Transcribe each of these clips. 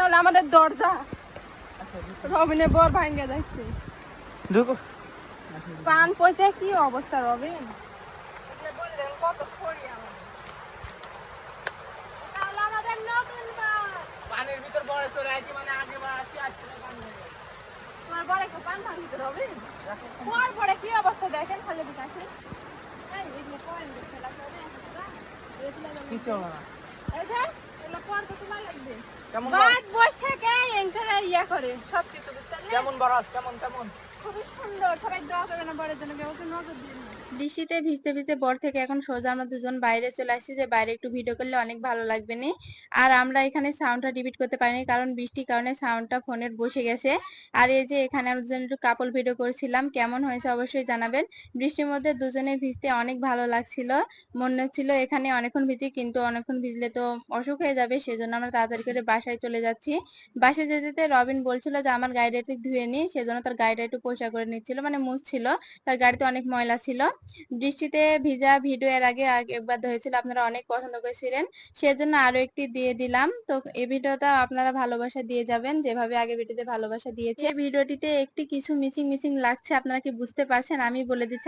হলো আমাদের দরজা। রবিনের বর ভাঙ্গে যাচ্ছে। পান পয়সা কি অবস্থা রবিন? বললেন কত খড়ি আমাদের। তাহলে আমাদের নতুন ঘর। পানির ভিতর বড় চলে আইছি মানে আগে আসি আসছে পানি হয়ে যায়। তোমার বড় একটা পান ভাঙতে রবিন। তোমার পরে কি অবস্থা দেখেন খালি বিকাশে। এই এগুলো পয়েন্ট খেলা করে কি চলো না এই যে এগুলো পর তো তোমার লাগবে। কেমন বাদ বস থেকে এনকারে ইয়া করে সব কিছু বুঝতে পারলে? কেমন বরস কেমন কেমন খুবই সুন্দর। সবাই দোয়া করবেন না বরের জন্য, কেউ নজর দিন না। বৃষ্টিতে ভিজতে ভিজতে বর থেকে এখন সোজা আমরা দুজন বাইরে চলে আসছি যে বাইরে একটু ভিডিও করলে অনেক ভালো লাগবে নি। আর আমরা এখানে সাউন্ডটা ডিলিট করতে পারিনি কারণ বৃষ্টির কারণে সাউন্ডটা ফোনের বসে গেছে। আর এই যে এখানে আমরা দুজন একটু কাপল ভিডিও করেছিলাম, কেমন হয়েছে অবশ্যই জানাবেন। বৃষ্টির মধ্যে দুজনে ভিজতে অনেক ভালো লাগছিল। মনে হচ্ছিল এখানে অনেকক্ষণ ভিজি, কিন্তু অনেকক্ষণ ভিজলে তো অসুখ হয়ে যাবে, সেজন্য আমরা তাড়াতাড়ি করে বাসায় চলে যাচ্ছি। বাসায় যেতে যেতে রবিন বলছিল যে আমার গাড়িটা একটু ধুয়ে নি, সেজন্য তার গাড়িটা একটু পরিষ্কার করে নিচ্ছিল, মানে মুছছিল। তার গাড়িতে অনেক ময়লা ছিল। বৃষ্টিতে ভিজা ভিডিও এর আগে একবার হয়েছিল, আপনারা অনেক পছন্দ করেছিলেন, সেজন্য আরো একটি দিয়ে দিলাম। তো এই ভিডিওটা আপনারা ভালোবাসা দিয়ে যাবেন যেভাবে আগে ভিডিওতে ভালোবাসা দিয়েছে। এই ভিডিওটিতে একটি কিছু মিসিং মিসিং লাগছে, আপনারা কি বুঝতে পারছেন? আমি বলে দিচ্ছি,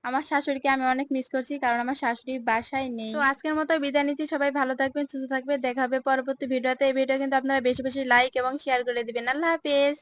আমার শাশুড়িকে আমি অনেক মিস করছি কারণ আমার শাশুড়ি বাসায় নেই। তো আজকের মতো বিদায় নিচ্ছি, সবাই ভালো থাকবেন, সুস্থ থাকবেন, দেখা হবে পরবর্তী ভিডিওতে। এই ভিডিও কিন্তু আপনারা বেশি বেশি লাইক এবং শেয়ার করে দিবেন। আল্লাহ হাফেজ।